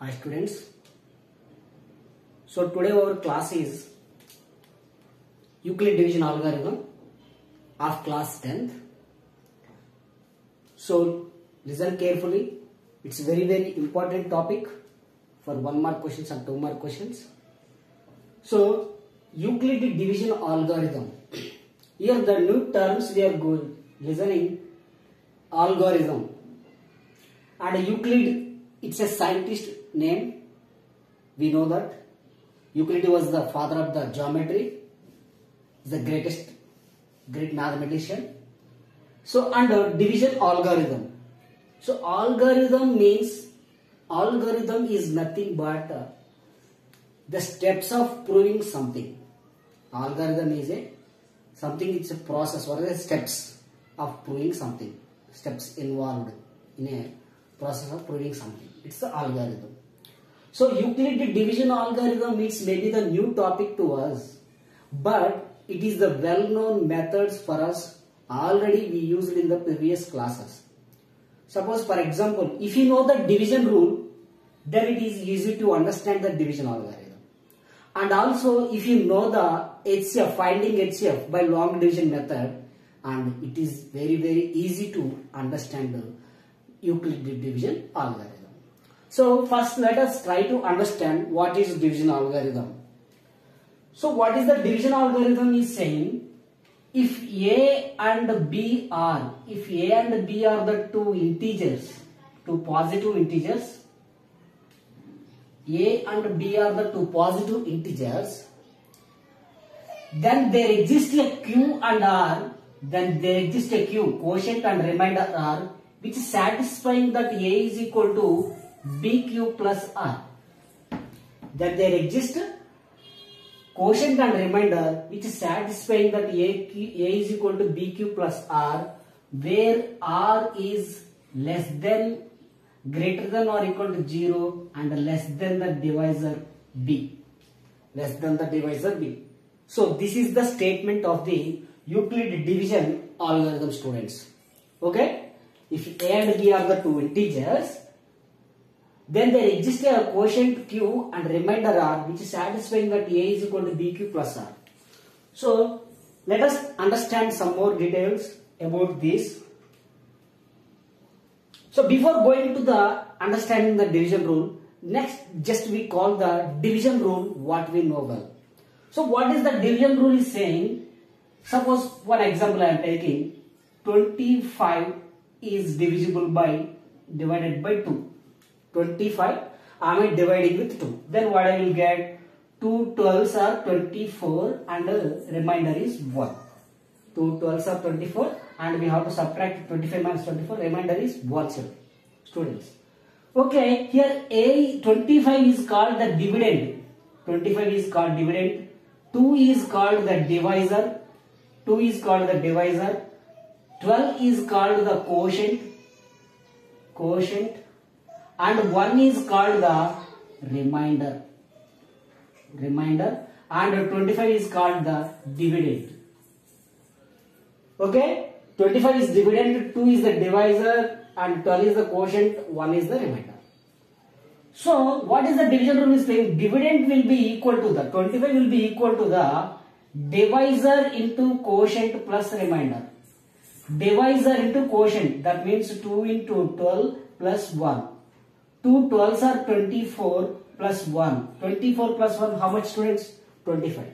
Hi students. So today our class is Euclid division algorithm of class 10th. So listen carefully. It's very important topic for 1 mark questions and 2 mark questions. So Euclid division algorithm. Here the new terms we are going listening. Algorithm. And Euclid, it's a scientist name. We know that Euclid was the father of the geometry, the great mathematician. So under division algorithm. So algorithm is nothing but the steps of proving something. Algorithm is it's a process. What are the steps of proving something? Steps involved in a process of proving something. It's the algorithm. So Euclid division algorithm is maybe the new topic to us, but it is the well-known methods for us. Already we used in the previous classes. Suppose for example, if you know the division rule, then it is easy to understand the division algorithm. And also if you know the HCF, finding HCF by long division method, and it is very easy to understand the Euclid division algorithm. So first let us try to understand what is division algorithm. So what is the division algorithm is saying, if A and B are the two integers, two positive integers, A and B are the two positive integers, then there exists a Q and R, quotient and remainder R, which is satisfying that A is equal to BQ plus R. Then there exists quotient and remainder which is satisfying that A is equal to BQ plus R, where R is less than, greater than or equal to 0 and less than the divisor B. So this is the statement of the Euclid division algorithm, students. Okay? If A and B are the two integers, then there exists a quotient Q and remainder R which is satisfying that A is equal to BQ plus R. So let us understand some more details about this. So before going to the understanding the division rule, next just we call the division rule what we know well. So what is the division rule is saying? Suppose one example I am taking, 25 is divisible by divided by 2. 25 I am dividing with 2. Then what I will get? 2 12s are 24 and remainder is 1. 2 12s are 24 and we have to subtract 25 minus 24, remainder is 1 students. Okay, here A 25 is called the dividend. 25 is called dividend. 2 is called the divisor. 12 is called the quotient, and 1 is called the remainder, and 25 is called the dividend. Okay, 25 is dividend, 2 is the divisor, and 12 is the quotient, 1 is the remainder. So what is the division rule is saying? Dividend will be equal to the 25 will be equal to the divisor into quotient plus remainder. Divisor into quotient, that means 2 into 12 plus 1. 2 12s are 24 plus 1. 24 plus 1, how much students? 25.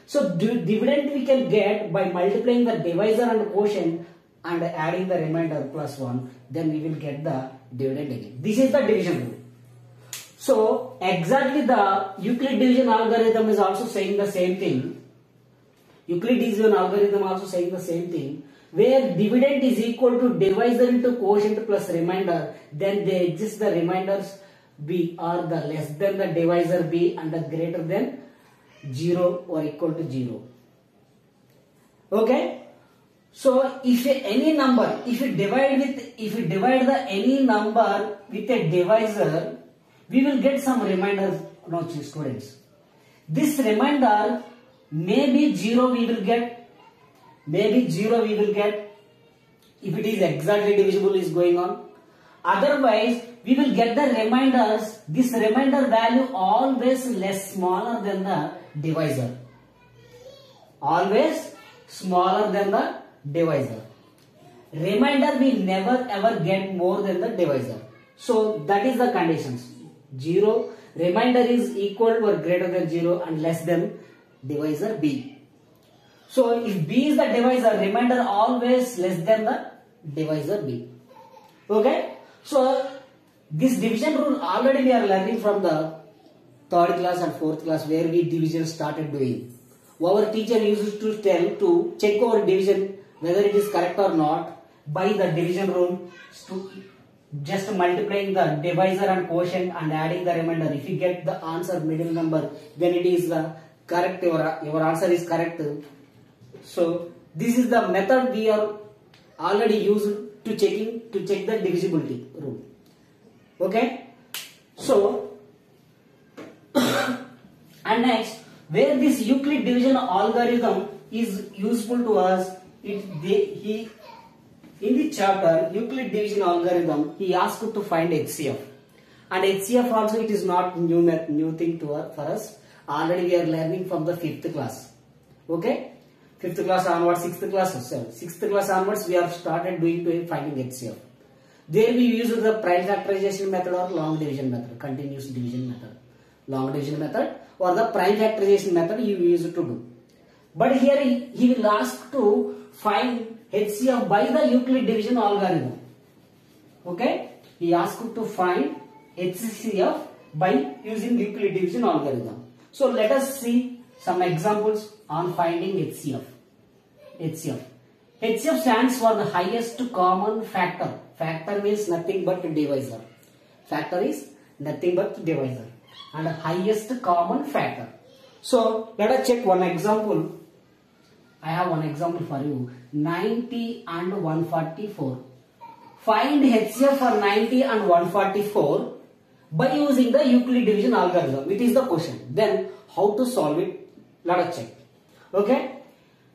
So dividend we can get by multiplying the divisor and quotient and adding the remainder plus 1. Then we will get the dividend again. This is the division rule. So exactly the Euclid division algorithm is also saying the same thing. Euclid division algorithm also saying the same thing, where dividend is equal to divisor into quotient plus remainder, then there exists the remainders B are the less than the divisor B and the greater than 0 or equal to 0. Okay? So if any number, if you divide any number with a divisor, we will get some reminders, students. This remainder maybe 0 we will get, if it is exactly divisible is going on, Otherwise, we will get the remainders. This remainder value always less smaller than the divisor. Always smaller than the divisor. Remainder will never ever get more than the divisor. So that is the conditions. 0, remainder is equal to or greater than 0 and less than divisor B. So if B is the divisor, remainder always less than the divisor B. Okay. So this division rule already we are learning from the 3rd class and 4th class, where we division started doing. Our teacher used to tell to check our division whether it is correct or not by the division rule, to just multiplying the divisor and quotient and adding the remainder. If you get the answer middle number, then it is the correct, your answer is correct. So this is the method we are already used to check the divisibility rule. Okay. So and next, where this Euclid division algorithm is useful to us, in the chapter Euclid division algorithm, he asked to find HCF, and HCF also it is not new thing for us. Already we are learning from the 5th class. Okay, 5th class onwards, 6th class, 6th class onwards we have started finding HCF. There we use the prime factorization method or long division method, continuous division method, long division method or the prime factorization method you use to do. But here he will ask to find HCF by the Euclid division algorithm. Okay, he asked to find HCF by using Euclid division algorithm. So let us see some examples on finding HCF. HCF stands for the highest common factor. Factor means nothing but divisor. Factor is nothing but divisor and highest common factor. So let us check one example. I have one example for you. 90 and 144. Find HCF for 90 and 144 by using the Euclid division algorithm. It is the question. Then how to solve it? Let us check. Okay.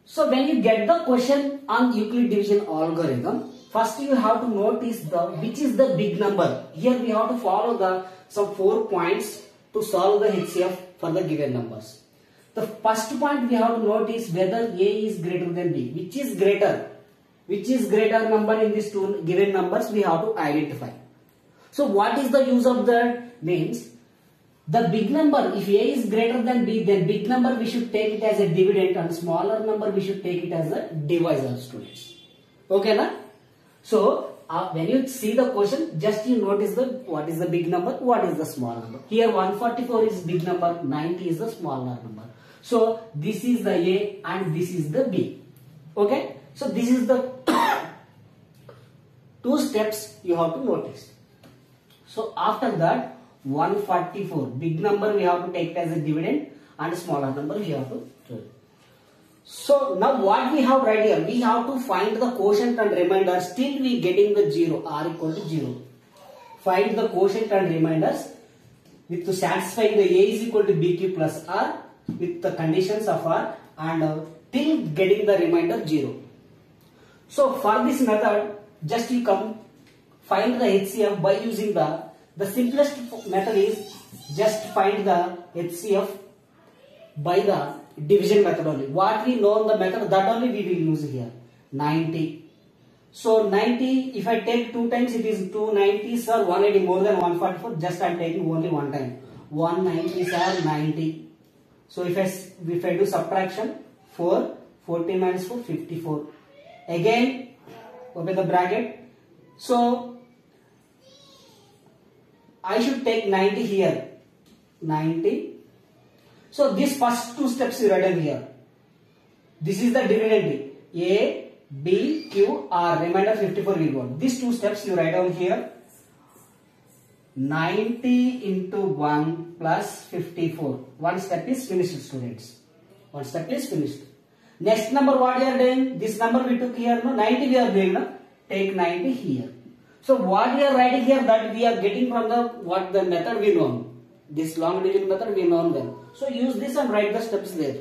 So when you get the question on Euclid division algorithm, first you have to notice which is the big number. Here we have to follow some 4 points to solve the HCF for the given numbers. The first point we have to notice whether A is greater than B. Which is greater number in these two given numbers we have to identify. So what is the use of that? Means the big number, if A is greater than B, then big number we should take it as a dividend and smaller number we should take it as a divisor, students. Okay na? So when you see the question, just you notice what is the big number, what is the small number. Here 144 is big number, 90 is the smaller number. So this is the A and this is the B. Okay. So this is the 2 steps you have to notice. So after that 144, big number we have to take it as a dividend and smaller number we have to take. So now what we have right here, we have to find the quotient and remainder. Still we getting the 0, r equal to 0. Find the quotient and remainders with to satisfying the A is equal to BQ plus R with the conditions of R and till getting the remainder 0. So for this method, just you come find the HCF by using the simplest method is just find the HCF by the division method only. What we know in the method, that only we will use here. 90. So 90, if I take 2 times, it is 290s or 180 more than 144. Just I am taking only 1 time. 190s are 90. So if I do subtraction, 4, 40 minus 4, 54. Again, open the bracket. So I should take 90 here. 90. So these first 2 steps you write in here. This is the dividend. A, B, Q, R. Remainder 54 will go. These 2 steps you write down here. 90 into 1 plus 54. One step is finished, students. One step is finished. Next number what we are doing? This number we took here. No? 90 we are doing. No? Take 90 here. So what we are writing here, that we are getting from the method we know. This long division method we know well. So use this and write the steps there.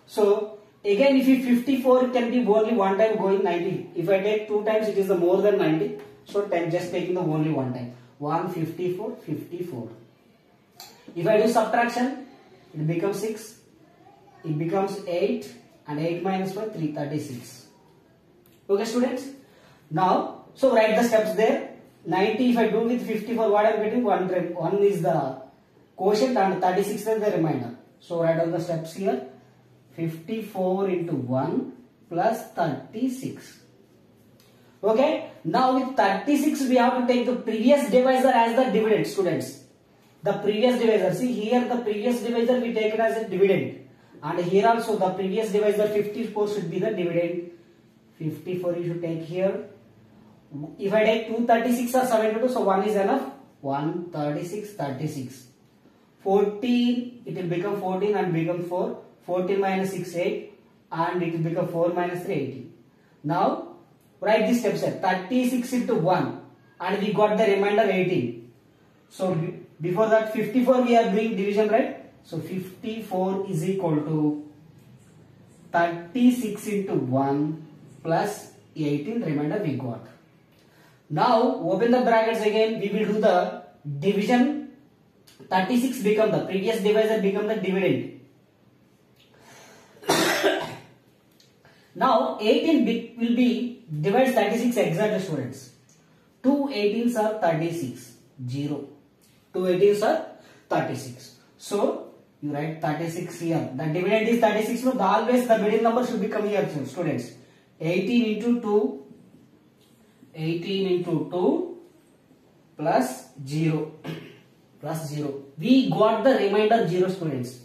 So again if you 54 can be only 1 time going 90. If I take 2 times it is more than 90. So just taking the only one time. 154, 54. If I do subtraction, it becomes 6. It becomes 8 and 8 minus 5, 336. Okay students. Now, so write the steps there. 90 if I do with 54, what I am getting? 1 is the quotient and 36 is the remainder. So write down the steps here. 54 into 1 plus 36. Okay. Now with 36 we have to take the previous divisor as the dividend, students. The previous divisor. See here the previous divisor we take it as a dividend. And here also the previous divisor 54 should be the dividend. 54 you should take here. If I take 236 or 72, so 1 is enough. 1, 36, 36. 14, it will become 14 and become 4. 14 minus 6, 8. And it will become 4 minus 3, 18. Now, write these steps here. 36 into 1. And we got the remainder 18. So, before that 54 we are doing division, right? So, 54 is equal to 36 into 1 plus 18 remainder we got. Now open the brackets again, we will do the division. 36 become the previous divisor become the dividend. Now 18 will be divides 36 exactly, students. 2 18s are 36, 0. 2 18s are 36. So you write 36 here. The dividend is 36. No, always the middle number should become here, students. 18 into 2. 18 into 2 plus 0 plus 0. We got the remainder 0, students.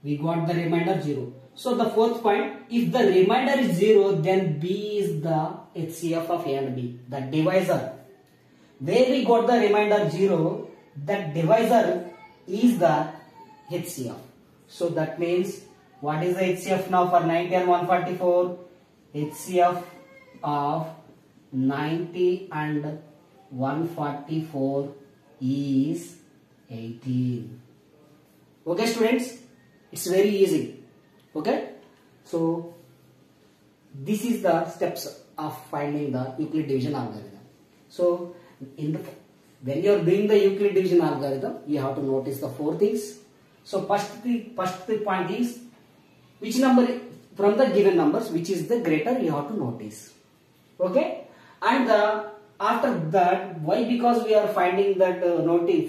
We got the remainder 0. So the fourth point, if the remainder is 0, then B is the HCF of A and B. The divisor. Where we got the remainder 0, that divisor is the HCF. So that means, what is the HCF now for 90 and 144? HCF of 90 and 144 is 18. Okay students, it's very easy. Okay, so this is the steps of finding the Euclid division algorithm. So when you are doing the Euclid division algorithm, you have to notice the 4 things. So first point is, which number from the given numbers, which is the greater, you have to notice. Okay. And after that, why? Because we are finding that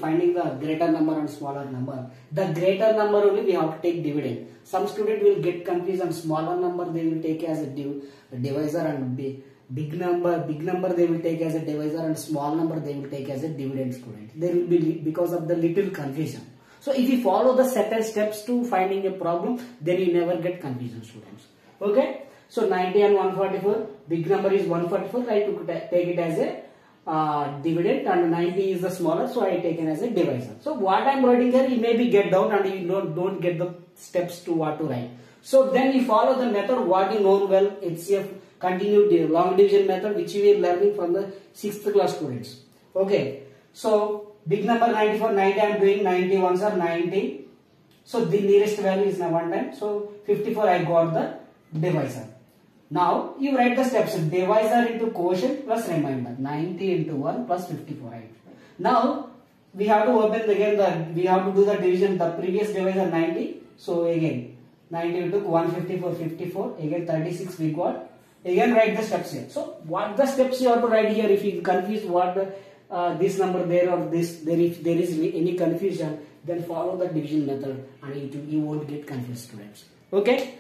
finding the greater number and smaller number. The greater number only we have to take dividend. Some student will get confused, and smaller number they will take as a divisor, and big number they will take as a divisor, and small number they will take as a dividend, student. There will be because of the little confusion. So if you follow the certain steps to finding a problem, then you never get confusion, students. Okay. So 90 and 144, big number is 144, I took take it as a dividend, and 90 is the smaller, so I taken as a divisor. So what I am writing here, you maybe get down and you don't get the steps to what to write. So then you follow the method what you know well, HCF continued long division method, which we are learning from the 6th class students. Okay, so big number 94, 90 I am doing, 91s are 90. So the nearest value is now 1 time. So 54 I got the divisor. Now you write the steps. Divisor into quotient plus remainder. 90 into 1 plus 54. Right. Now we have to open again we have to do the division. The previous divisor 90. So again 90 we took 154, 54. Again 36 we got. Again write the steps here. So what the steps you have to write here? If you confuse what this number there or this there, if there is any confusion, then follow the division method and you won't get confused, students. Okay.